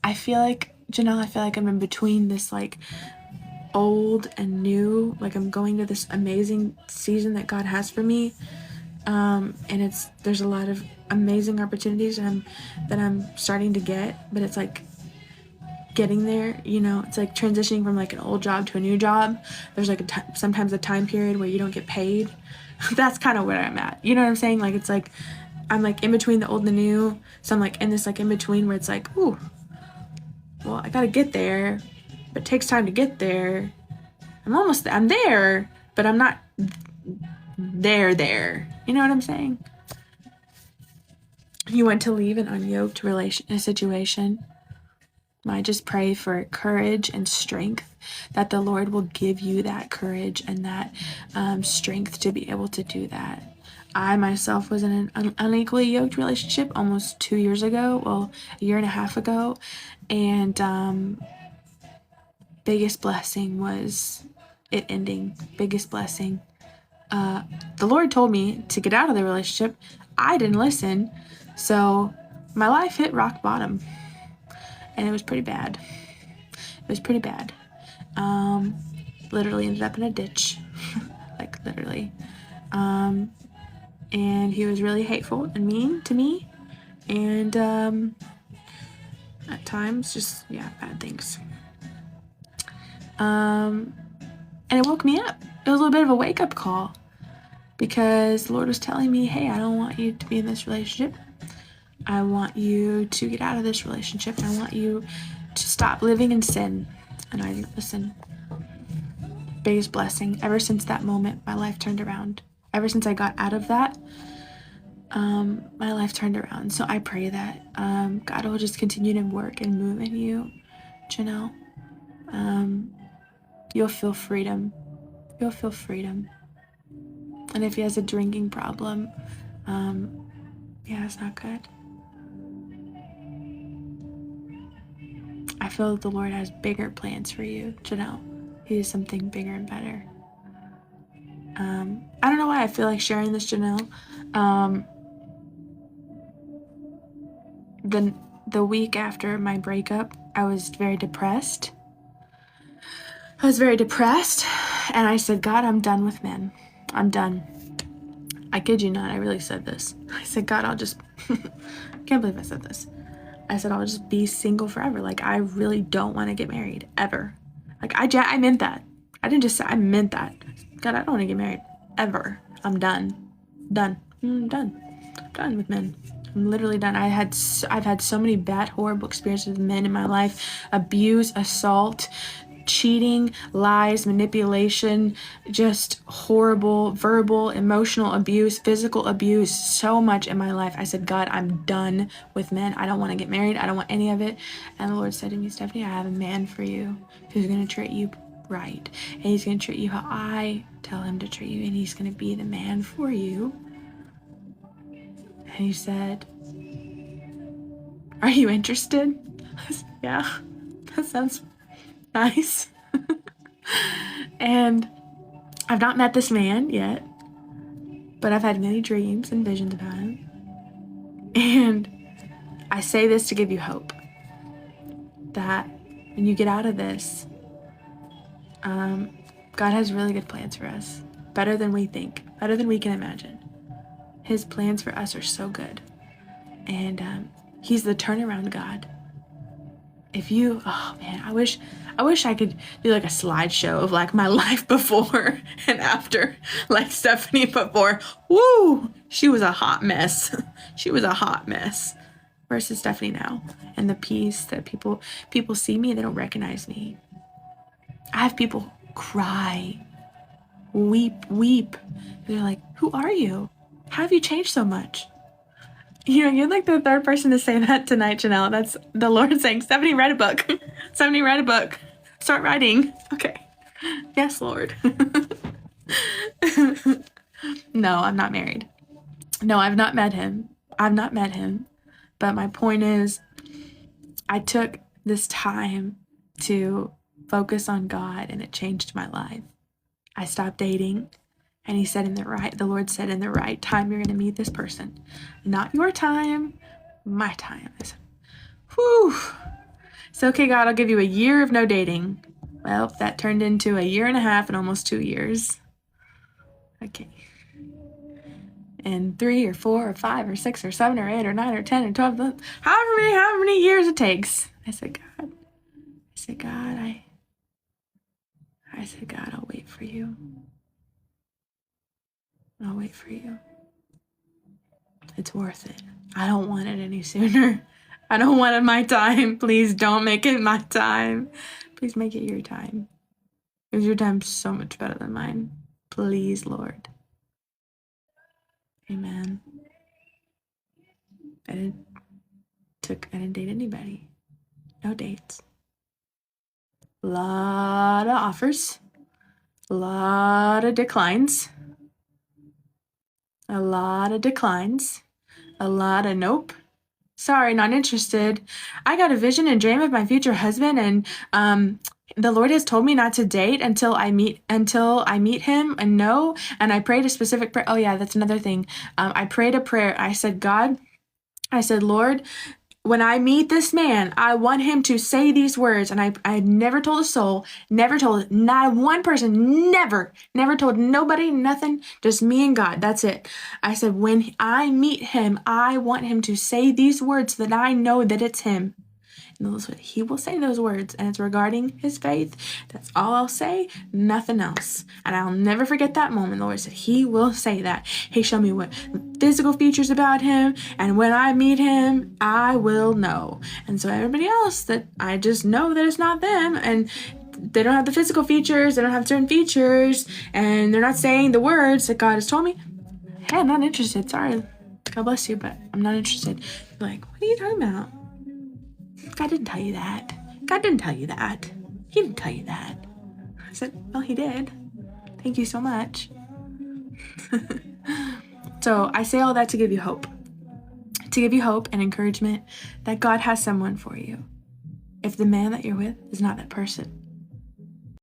I feel like, Janelle, I feel like I'm in between this like old and new. Like I'm going to this amazing season that God has for me. And there's a lot of amazing opportunities that I'm starting to get, but it's like getting there, it's like transitioning from like an old job to a new job. There's like sometimes a time period where you don't get paid. That's kind of where I'm at. You know what I'm saying? Like it's like I'm like in between the old and the new. So I'm like in this like in between where it's like, ooh, well, I gotta get there, but it takes time to get there. I'm there, but I'm not there. You know what I'm saying? You want to leave an unyoked situation. I just pray for courage and strength, that the Lord will give you that courage and that strength to be able to do that. I myself was in an unequally yoked relationship almost 2 years ago, well, a year and a half ago, and biggest blessing was it ending. Biggest blessing. The Lord told me to get out of the relationship. I didn't listen, so my life hit rock bottom, and it was pretty bad. Literally ended up in a ditch. Like literally. And he was really hateful and mean to me. And at times just bad things. And it woke me up. It was a little bit of a wake-up call, because the Lord was telling me, hey, I don't want you to be in this relationship. I want you to get out of this relationship. I want you to stop living in sin. And I didn't listen. Biggest blessing. Ever since that moment, my life turned around. Ever since I got out of that, my life turned around. So I pray that God will just continue to work and move in you, Janelle. You'll feel freedom. You'll feel freedom. And if he has a drinking problem, it's not good. I feel that the Lord has bigger plans for you, Janelle. He has something bigger and better. I don't know why I feel like sharing this, Janelle. The week after my breakup, I was very depressed. And I said, God, I'm done with men. I'm done. I kid you not, I really said this. I said, God, I can't believe I said this. I said, I'll just be single forever. Like, I really don't want to get married, ever. Like, I meant that. I didn't just say, I meant that. God, I don't want to get married, ever. I'm done. Done. I'm done. I'm done with men. I'm literally done. I've had so many bad, horrible experiences with men in my life. Abuse, assault, cheating, lies, manipulation, just horrible verbal, emotional abuse, physical abuse, so much in my life. I said, God, I'm done with men. I don't want to get married. I don't want any of it. And the Lord said to me, Stephanie, I have a man for you who's going to treat you right. And he's going to treat you how I tell him to treat you. And he's going to be the man for you. And he said, are you interested? I said, yeah, that sounds nice. And I've not met this man yet, but I've had many dreams and visions about him. And I say this to give you hope that when you get out of this, God has really good plans for us. Better than we think, better than we can imagine. His plans for us are so good. And he's the turnaround God. I wish I could do like a slideshow of like my life before and after. Like Stephanie before, she was a hot mess. She was a hot mess. Versus Stephanie now, and the peace that people see me and they don't recognize me. I have people cry, weep. They're like, who are you? How have you changed so much? You're like the third person to say that tonight, Janelle. That's the Lord saying, Stephanie, write a book. Stephanie, write a book. Start writing. Okay. Yes, Lord. No, I'm not married. No, I've not met him. But my point is, I took this time to focus on God, and it changed my life. I stopped dating. And he said the Lord said, in the right time, you're going to meet this person. Not your time, my time. I said, whew. So, okay, God, I'll give you a year of no dating. Well, that turned into a year and a half and almost 2 years. Okay. And 3 or 4 or 5 or 6 or 7 or 8 or 9 or 10 or 12, however many years it takes. I said, God, I'll wait for you. I'll wait for you. It's worth it. I don't want it any sooner. I don't want it my time. Please don't make it my time. Please make it your time. Because your time's so much better than mine. Please, Lord. Amen. I didn't date anybody. No dates. A lot of offers. A lot of declines. A lot of nope. Sorry, not interested. I got a vision and dream of my future husband, and the Lord has told me not to date until I meet him, and no. And I prayed a specific prayer. Oh yeah, that's another thing. I prayed a prayer. I said, Lord, when I meet this man, I want him to say these words. And I never told a soul, never told not one person, never told nobody, nothing, just me and God. That's it. I said, when I meet him, I want him to say these words so that I know that it's him. And he will say those words, and it's regarding his faith. That's all I'll say, nothing else. And I'll never forget that moment. The Lord said, he will say that. He showed me what physical features about him, and when I meet him, I will know. And so everybody else, that I just know that it's not them, and they don't have the physical features, they don't have certain features, and they're not saying the words that God has told me. Hey, I'm not interested. Sorry. God bless you, but I'm not interested. You're like, what are you talking about? God didn't tell you that. God didn't tell you that. He didn't tell you that. I said, well, he did. Thank you so much. So I say all that to give you hope. To give you hope and encouragement that God has someone for you. If the man that you're with is not that person,